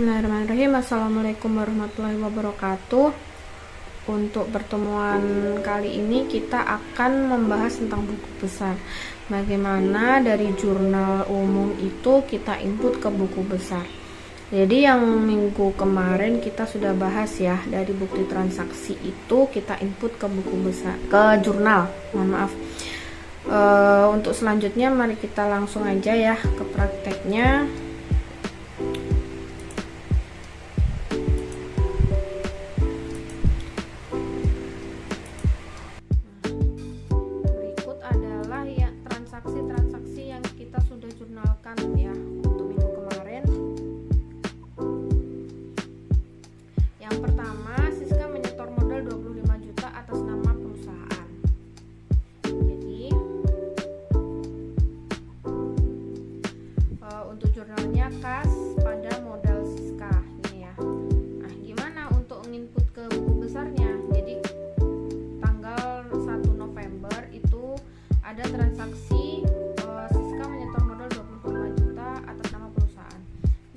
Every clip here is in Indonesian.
Bismillahirrahmanirrahim. Assalamualaikum warahmatullahi wabarakatuh. Untuk pertemuan kali ini kita akan membahas tentang buku besar. Bagaimana dari jurnal umum itu kita input ke buku besar. Jadi yang minggu kemarin kita sudah bahas ya, dari bukti transaksi itu kita input ke buku besar, ke jurnal. Mohon maaf. Untuk selanjutnya mari kita langsung aja ya ke prakteknya. Transaksi-transaksi yang kita sudah jurnalkan ya untuk minggu kemarin. Yang pertama, Siska menyetor modal 25 juta atas nama perusahaan. Jadi untuk jurnalnya kas pada modal Siska ini ya. Nah, gimana untuk nginput ke buku besarnya? Jadi tanggal 1 November itu ada transaksi Siska menyetor modal 25 juta atas nama perusahaan.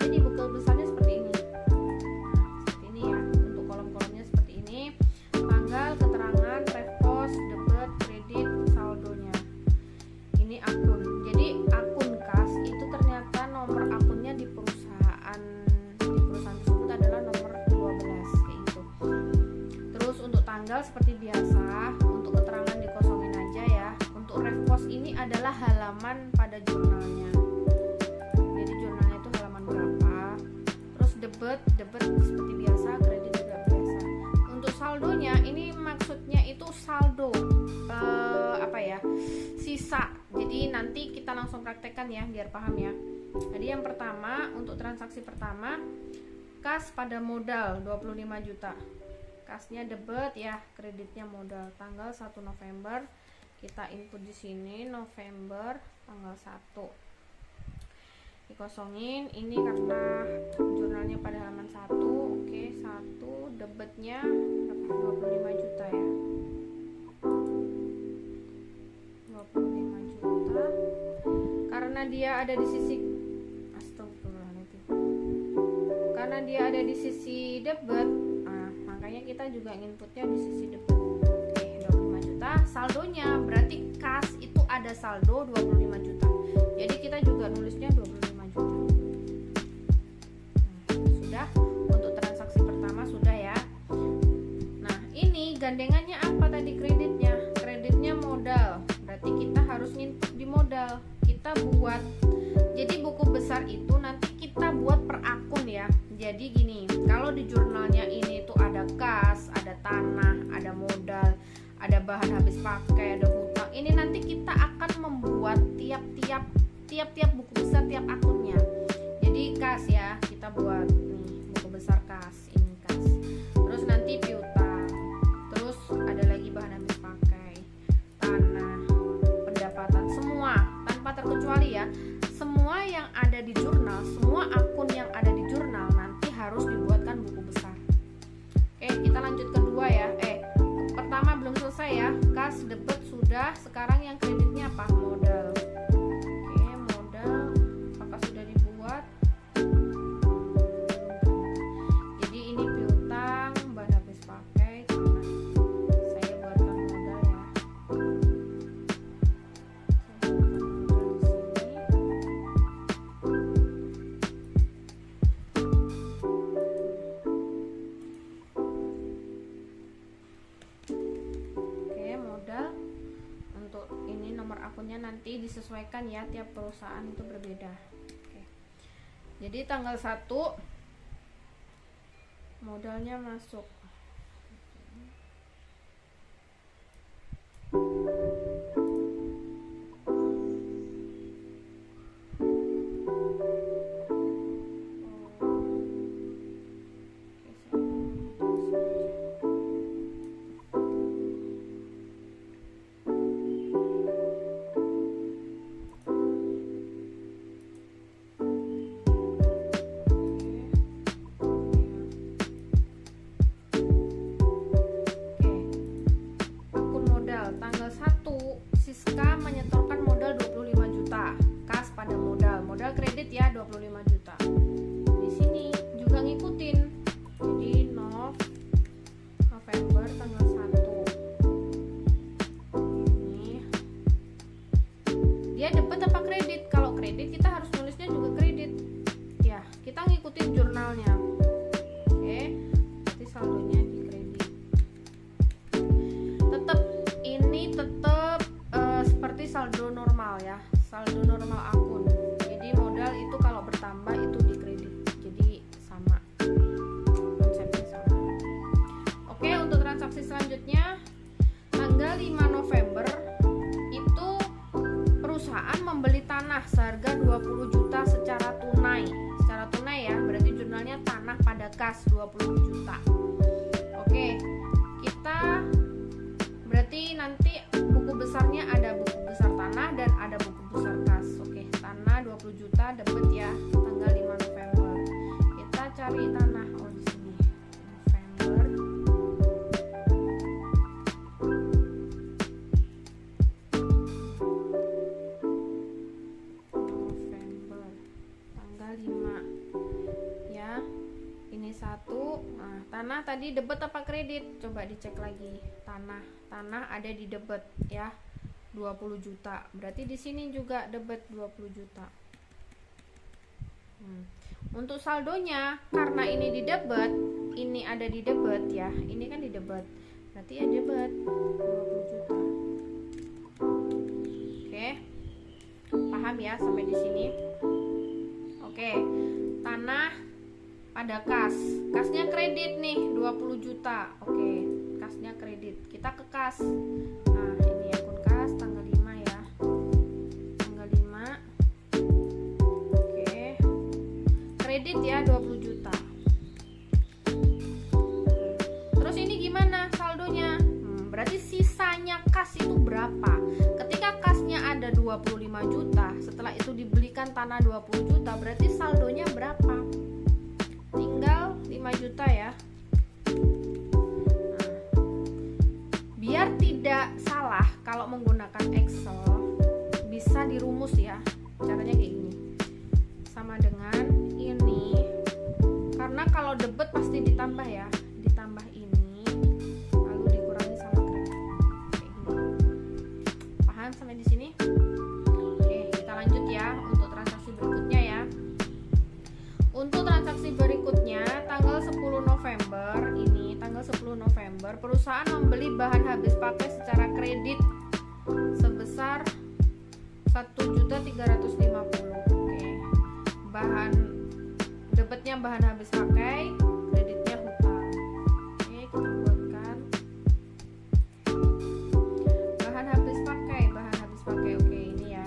Jadi buku besarnya seperti ini. Nah, seperti ini ya. Untuk kolom-kolomnya seperti ini. Tanggal, keterangan, repos, debit, kredit, saldonya. Ini akun. Jadi akun kas itu ternyata nomor akunnya di perusahaan tersebut adalah nomor 12 kayak gitu. Terus untuk tanggal seperti biasa, untuk keterangan dikosongin aja ya. Untuk repos ini adalah halaman pada jurnalnya. Jadi jurnalnya itu halaman berapa. Terus debit seperti biasa, kredit juga biasa. Untuk saldonya ini maksudnya itu saldo sisa. Jadi nanti kita langsung praktekkan ya biar paham ya. Jadi yang pertama, untuk transaksi pertama, kas pada modal 25 juta. Kasnya debit ya, kreditnya modal. Tanggal 1 November kita input di sini, November tanggal 1. Dikosongin, ini karena jurnalnya pada halaman 1. Oke, 1 debitnya 25 juta ya. 25 juta. Karena dia ada di sisi Karena dia ada di sisi debit, makanya kita juga inputnya di sisi debit. Oke, 25 juta. Saldonya berarti kas itu ada saldo 25 juta. Jadi kita juga nulisnya 25 juta. Sudah, untuk transaksi pertama sudah ya. Nah, ini gandengannya apa tadi kreditnya? Kreditnya modal. Berarti kita harus input di modal. Kita buat. Jadi buku besar itu nanti kita buat per akun ya. Jadi gini, kalau di jurnalnya ini tuh ada kas, ada tanah, ada modal, ada bahan habis pakai, ada hutang. Ini nanti kita akan membuat tiap buku besar, tiap akunnya. Jadi kas ya, kita buat nih buku besar kas, ini kas. Terus nanti piutang. Terus ada lagi bahan habis pakai, tanah, pendapatan, semua tanpa terkecuali ya. Semua yang ada di jurnal, semua akun yang ada di jurnal nanti harus dibuatkan buku besar. Oke, kita lanjut kedua ya. Pertama belum selesai ya. Kas, debit sudah. Sekarang yang kreditnya apa? Modal. Oke, modal apakah sudah dibuat? Jadi ini piutang, bahan habis pakai, tanah. Saya buatkan modal ya. Untuk ini nomor akunnya nanti disesuaikan ya, tiap perusahaan itu berbeda. Oke. Jadi tanggal 1 modalnya masuk. ikutin jurnalnya. Oke, berarti saldonya di kredit. Tetap seperti saldo normal ya, saldo normal akun. Jadi modal itu kalau bertambah itu di kredit, jadi sama, konsepnya sama. Oke, untuk transaksi selanjutnya tanggal 5 November itu perusahaan membeli tanah seharga 20 juta secara tunai ya, berarti jurnalnya tanah pada kas 20 juta. Oke, kita berarti nanti buku besarnya ada buku besar tanah dan ada buku besar kas. Oke, tanah 20 juta debit ya, tanggal 5 November. Kita cari tanah, oh di sini November. November tanggal 5 ya. Ini satu. Nah, tanah tadi debit apa kredit? Coba dicek lagi. Tanah ada di debit ya, 20 juta. Berarti di sini juga debit 20 juta. Untuk saldonya, karena ini di debit, ini ada di debit ya. Ini kan di debit. Berarti ya debit 20 juta. Oke. Paham ya sampai di sini? Oke. Tanah pada kasnya kredit nih 20 juta. Oke, kasnya kredit, kita ke kas. Nah, ini akun kas tanggal 5 ya, tanggal 5. Oke, kredit ya 20 juta. Terus ini gimana saldonya? Berarti sisanya kas itu berapa? Ketika kasnya ada 25 juta, setelah itu dibelikan tanah 20 juta, berarti saldonya berapa? Tinggal 5 juta ya. Nah, biar tidak salah kalau menggunakan Excel, bisa dirumus ya. Caranya kayak gini, sama dengan ini, karena kalau debit pasti ditambah ya, ditambah ini lalu dikurangi sama kredit, kayak gini. Paham sampai di sini? Oke, kita lanjut ya untuk transaksi berikutnya ya. Untuk transaksi berikutnya tanggal 10 November ini, tanggal 10 November perusahaan membeli bahan habis pakai secara kredit sebesar 1.350.000. Oke. Bahan debitnya bahan habis pakai, kreditnya hutang. Oke, kita buatkan bahan habis pakai. Oke, ini ya.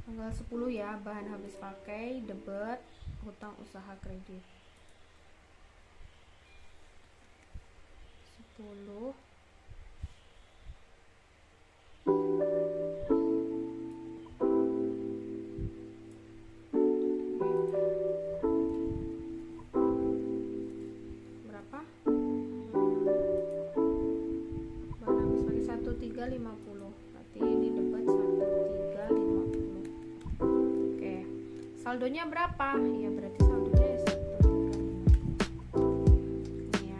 Tanggal 10 ya, bahan habis pakai, debit, hutang usaha kredit. 10 berapa? Bahan habis pakai 1.350. Berarti ini debit 1.350. Saldonya berapa? Ya berarti saldonya ya 1.350. Ini ya.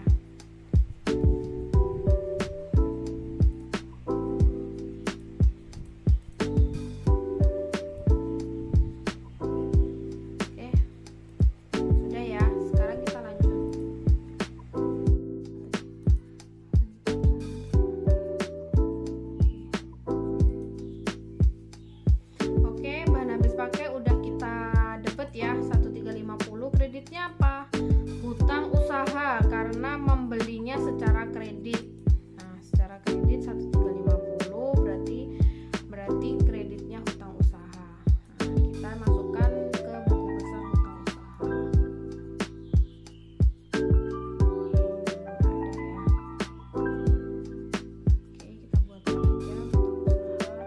Oke. Sudah ya. Sekarang kita lanjut. Oke, bahan habis pakai udah kita debit ya 1.350. Kreditnya apa? Hutang usaha karena membelinya secara kredit. Nah, secara kredit 1.350 berarti kreditnya hutang usaha. Nah, kita masukkan ke buku besar hutang usaha. Oke, kita buat aja hutang usaha.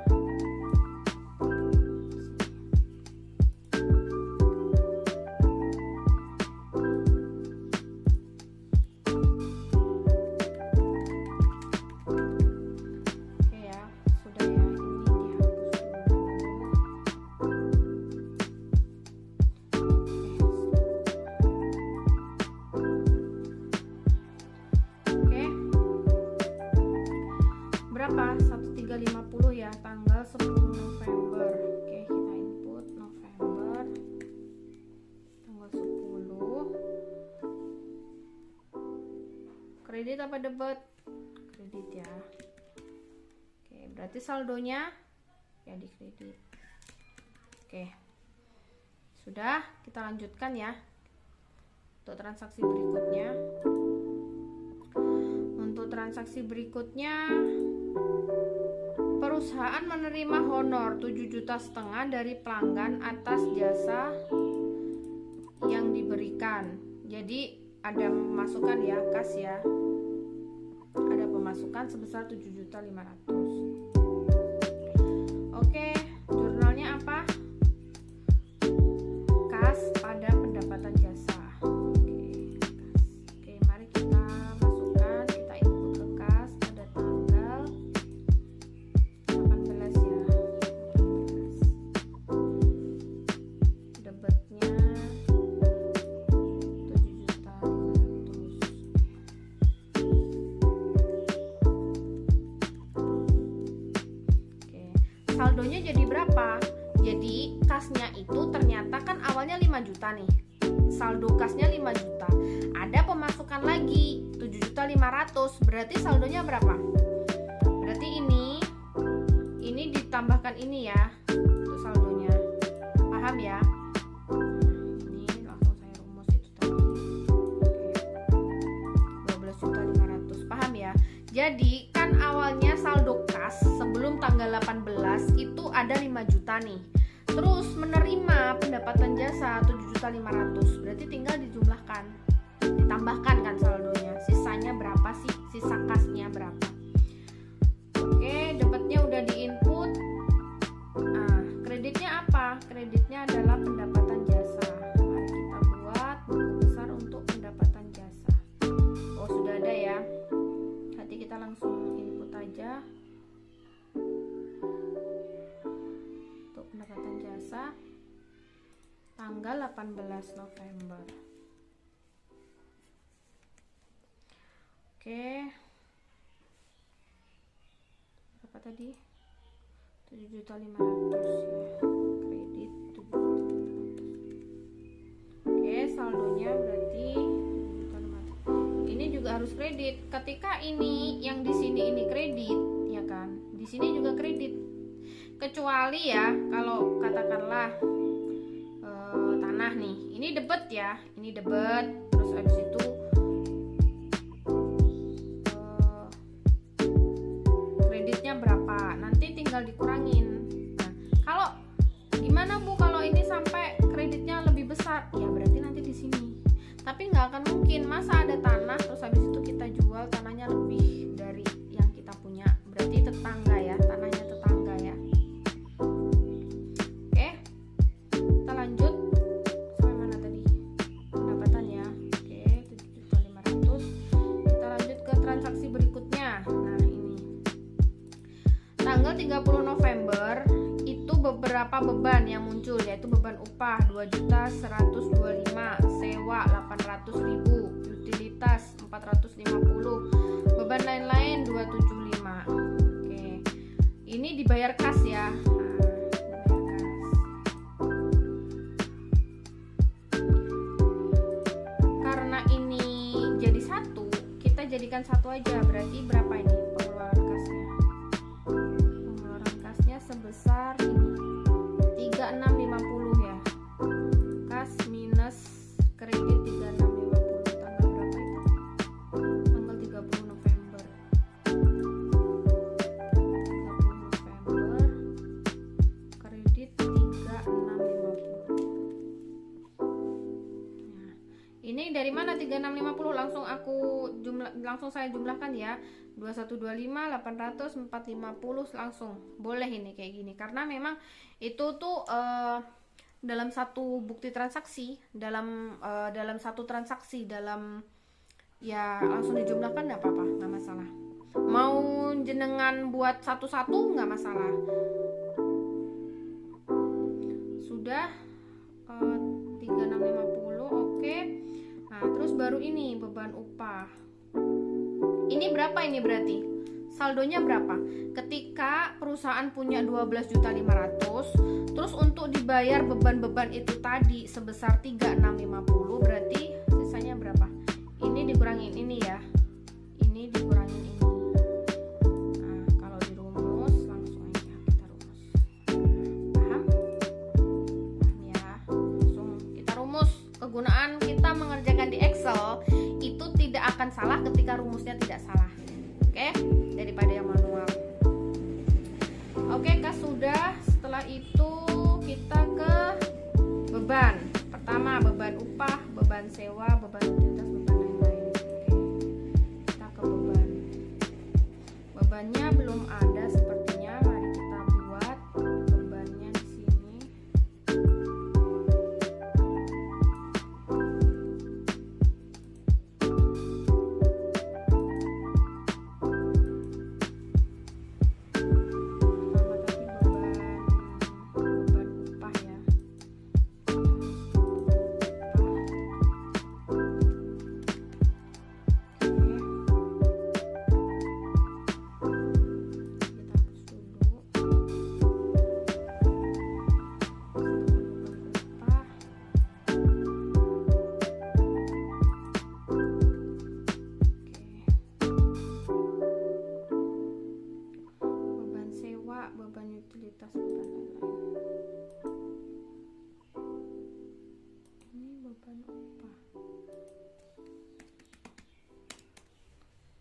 kredit apa debit? Kredit ya. Oke, berarti saldonya ya di kredit. Oke, sudah, kita lanjutkan ya untuk transaksi berikutnya. Untuk transaksi berikutnya, perusahaan menerima honor 7,5 juta dari pelanggan atas jasa yang diberikan. Jadi ada pemasukan ya, kas ya. Ada pemasukan sebesar 7.500.000. Oke, jurnalnya apa? Kas pada pendapatan jasa. Oke, mari kita masukkan, kita input ke kas pada tanggal 18 ya. 18. Debitnya 7.500.000. Oke, saldonya jadi berapa? Jadi kasnya itu ternyata kan awalnya 5 juta nih. Saldo kasnya 5 juta. Ada pemasukan lagi 7.500.000. Berarti saldonya berapa? Berarti ini ditambahkan ini ya untuk saldonya. Paham ya? Ini langsung saya rumus itu tadi. 12.500.000. Paham ya? Jadi kan awalnya saldo kas sebelum tanggal 18 itu ada 5 juta nih. Terus menerima pendapatan jasa 7.500.000. Berarti tinggal dijumlahkan, ditambahkan kan saldonya. Sisanya berapa sih? Sisa kasnya berapa? Oke, debitnya udah diinput. Nah, kreditnya apa? Kreditnya adalah pendapatan jasa. Mari kita buat buku besar untuk pendapatan jasa. Oh, sudah ada ya. Nanti kita langsung input aja. Untuk pendapatan jasa tanggal 18 November. Oke. Berapa tadi? 7.500.000 ya. Kredit 7.500.000. Oke, saldonya berarti 7.500.000. Ini juga harus kredit. Ketika ini yang di sini ini kredit, ya kan? Di sini juga kredit. Kecuali ya kalau katakanlah tanah nih, ini debit ya, ini debit, terus habis itu kreditnya berapa, nanti tinggal dikurangin. Nah, kalau gimana Bu kalau ini sampai kreditnya lebih besar, ya berarti nanti di sini. Tapi nggak akan mungkin, masa ada tanah terus habis itu kita jual tanahnya lebih dari yang kita punya, berarti tetangga ya, tanahnya tetangga ya. Oke, kita lanjut. Sampai mana tadi? Pendapatan ya. Oke, 7.500.000. Kita lanjut ke transaksi berikutnya. Nah, ini tanggal 30 November itu beberapa beban yang muncul, yaitu beban upah 2.125.000, sewa 800.000, utilitas 450, beban lain-lain 275. Oke, ini dibayar kas ya. Karena ini jadi satu, kita jadikan satu aja. Berarti berapa ini pengeluaran kasnya? Pengeluaran kasnya sebesar ini 3650 ya. Kas minus kredit 3650. Tanggal berapa itu? Tanggal 30 November. 30 November. Kredit 3650. Nah, ini dari mana 3650? Langsung saya jumlahkan ya. 2125, 800, 450 langsung. Boleh ini kayak gini karena memang itu tuh dalam satu bukti transaksi, dalam satu transaksi, dalam ya langsung dijumlahkan nggak apa-apa, nggak masalah. Mau jenengan buat satu-satu nggak masalah. Sudah 3650, oke. Nah, terus baru ini beban upah. Ini berapa ini berarti? Saldonya berapa? Ketika perusahaan punya 12.500.000, terus untuk dibayar beban-beban itu tadi sebesar 3650, berarti sisanya berapa? Ini dikurangin ini ya. persamaan kita mengerjakan di Excel itu tidak akan salah ketika rumusnya tidak salah. Oke, daripada yang manual. Oke, kas sudah. Setelah itu kita ke beban. Pertama beban upah, beban sewa, beban utilitas, beban lain-lain. Oke, kita ke beban. Bebannya belum ada sepertinya. Mari kita buat bebannya di sini. Beban utilitas, beban lain-lain. Ini beban upah.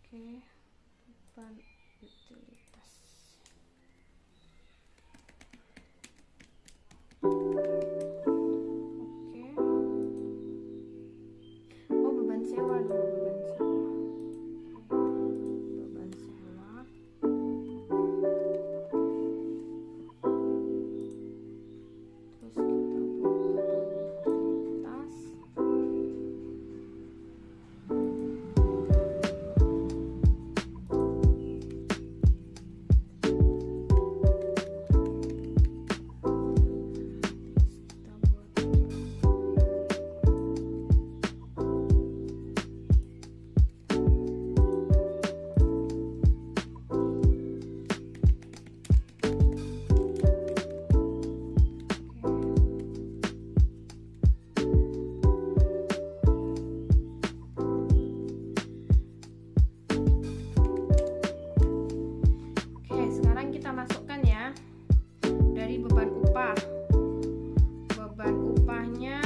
Oke, beban utilitas. Oke. Oh, beban sewa dulu, beban sewa. Beban sewa. Masukkan ya dari beban upah. Beban upahnya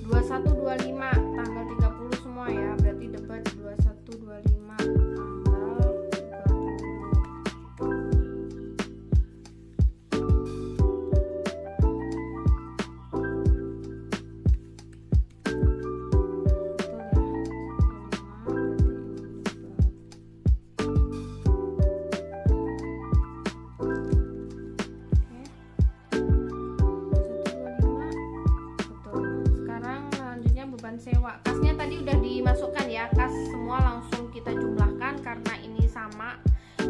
2125 tanggal 30 semua ya, berarti dapat 2125 tanggal 30. Beban sewa, kasnya tadi udah dimasukkan ya, kas semua langsung kita jumlahkan karena ini sama,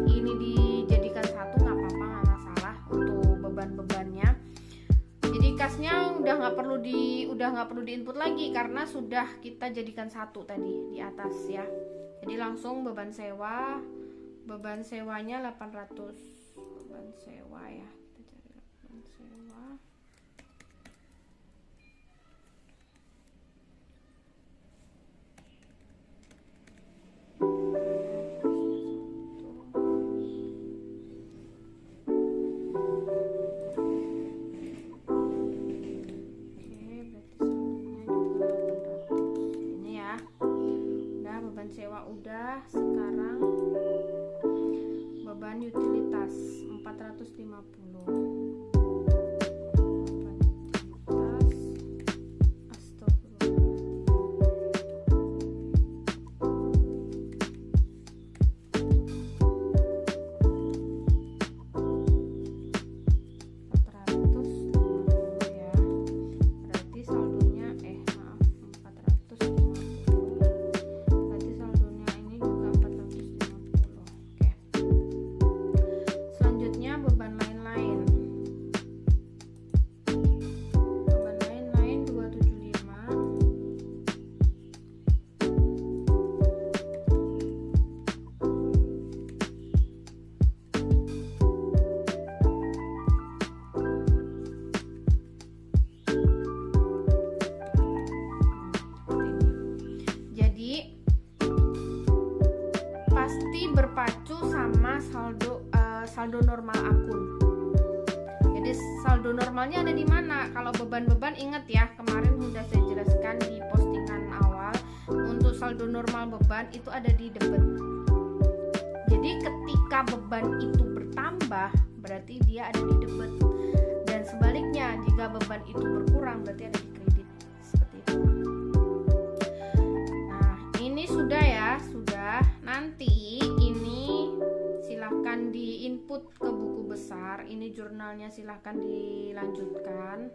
ini dijadikan satu, nggak apa-apa, nggak masalah untuk beban-bebannya. Jadi kasnya udah nggak perlu diinput lagi karena sudah kita jadikan satu tadi di atas ya. Jadi langsung beban sewa, beban sewanya 800, beban sewa ya, kita cari beban sewa. Sewa udah, sekarang beban utilitas 450. saldo normal akun. Jadi saldo saldo normalnya ada di mana. Kalau beban-beban ingat ya, kemarin sudah saya jelaskan di postingan awal, untuk saldo normal beban itu ada di debit. Jadi ketika beban itu bertambah berarti dia ada di debit, dan sebaliknya jika beban itu berkurang berarti ada di kredit, seperti itu. Nah ini sudah ya, sudah. Nanti ini silahkan di input ke buku besar. Ini jurnalnya silahkan dilanjutkan,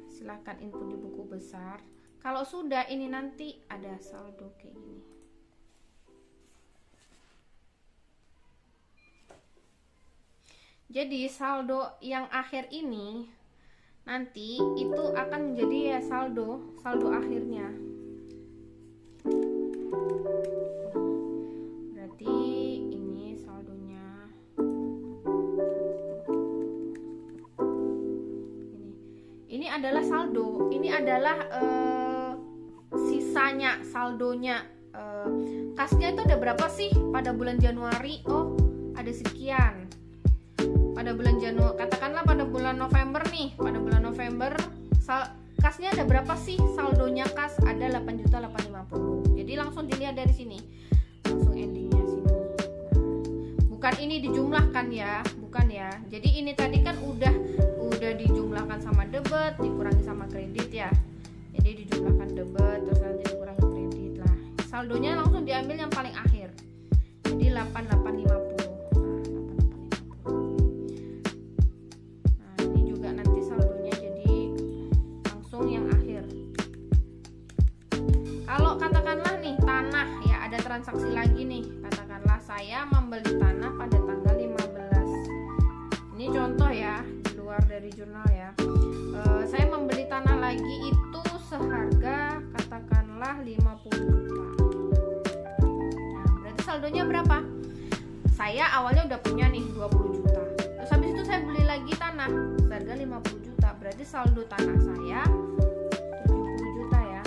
silahkan input di buku besar. Kalau sudah, ini nanti ada saldo kayak gini. Jadi saldo yang akhir ini nanti itu akan menjadi ya saldo akhirnya. Berarti ini saldonya. Ini adalah saldo. Ini adalah sisanya, saldonya. Kasnya itu ada berapa sih pada bulan Januari? Oh, ada sekian. Pada bulan Januari, katakanlah pada bulan November nih, pada bulan November kasnya ada berapa sih? Saldonya kas ada 8.850.000. Jadi langsung dilihat dari sini, langsung endingnya sini. Bukan ini dijumlahkan ya, bukan ya. Jadi ini tadi kan udah dijumlahkan sama debit dikurangi sama kredit ya. Jadi dijumlahkan debit terus nanti dikurangi kredit lah. Saldonya langsung diambil yang paling akhir. Jadi 8850. Transaksi lagi nih, katakanlah saya membeli tanah pada tanggal 15. Ini contoh ya, di luar dari jurnal ya. Saya membeli tanah lagi itu seharga katakanlah 50 juta. Nah, berarti saldonya berapa? Saya awalnya udah punya nih 20 juta. Terus habis itu saya beli lagi tanah seharga 50 juta. Berarti saldo tanah saya 70 juta ya.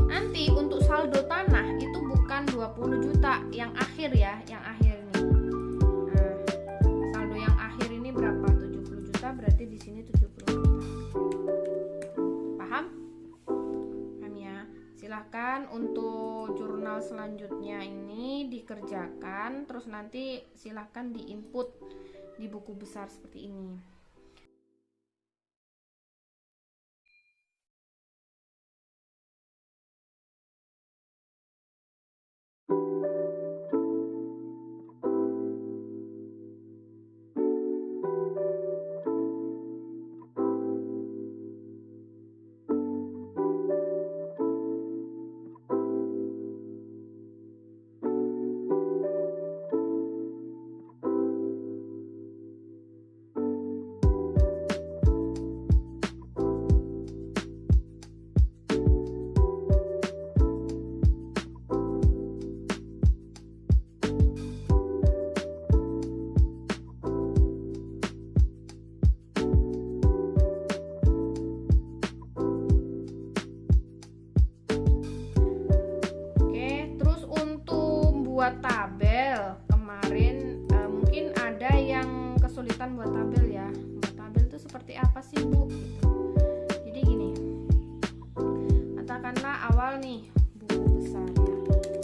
Nanti untuk saldo tanah itu bukan 20 juta yang akhir ya, yang akhir nih. Nah, saldo yang akhir ini berapa? 70 juta, berarti di sini 70 juta. Paham? Paham ya? Silahkan untuk jurnal selanjutnya ini dikerjakan, terus nanti silahkan diinput di buku besar seperti ini. Buat tabel kemarin mungkin ada yang kesulitan buat tabel ya. Buat tabel itu seperti apa sih Bu? Gitu. Jadi gini, katakanlah awal nih buku besar ya, besar.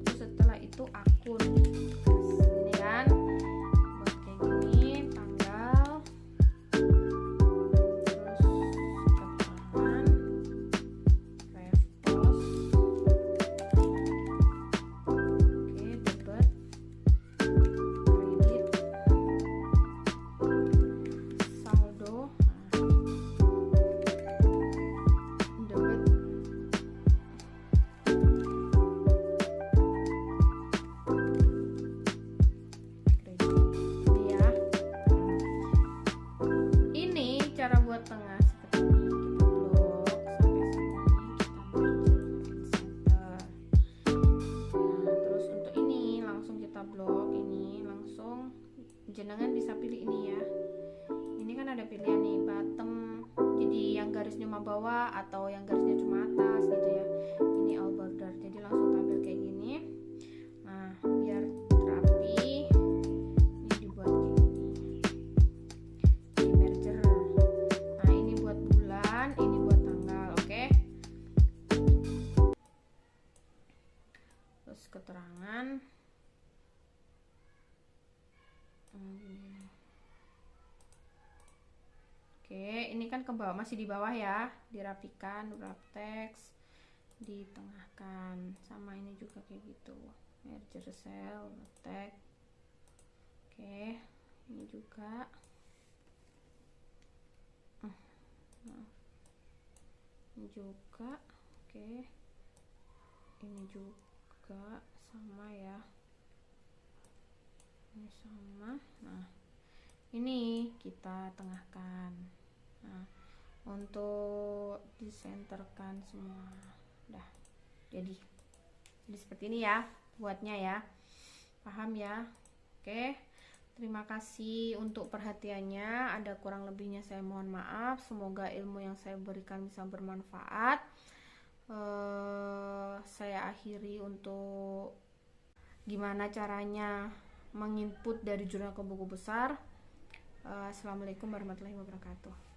Terus setelah itu akun, ini kan buat kayak gini, tanggal, terus keterangan, cara buat tengah seperti ini, kita blok sampai sini, kita merge center. Nah, terus untuk ini langsung kita blok, ini langsung jenengan bisa pilih ini ya. Ini kan ada pilihan nih bottom, jadi yang garisnya cuma bawah atau yang garisnya cuma atas gitu ya. Ini all border, jadi langsung tampil kayak gini. Nah biar rapi Oke, ini kan ke bawah, masih di bawah ya, dirapikan, wrap teks, ditengahkan, sama ini juga kayak gitu, merger cell, tag. Oke, ini juga, nah, ini juga, oke, ini juga sama ya, ini sama. Nah, ini kita tengahkan. Nah, untuk disenterkan semua udah jadi seperti ini ya buatnya ya, paham ya? Oke, terima kasih untuk perhatiannya. Ada kurang lebihnya saya mohon maaf. Semoga ilmu yang saya berikan bisa bermanfaat. Saya akhiri untuk gimana caranya menginput dari jurnal ke buku besar. Assalamualaikum warahmatullahi wabarakatuh.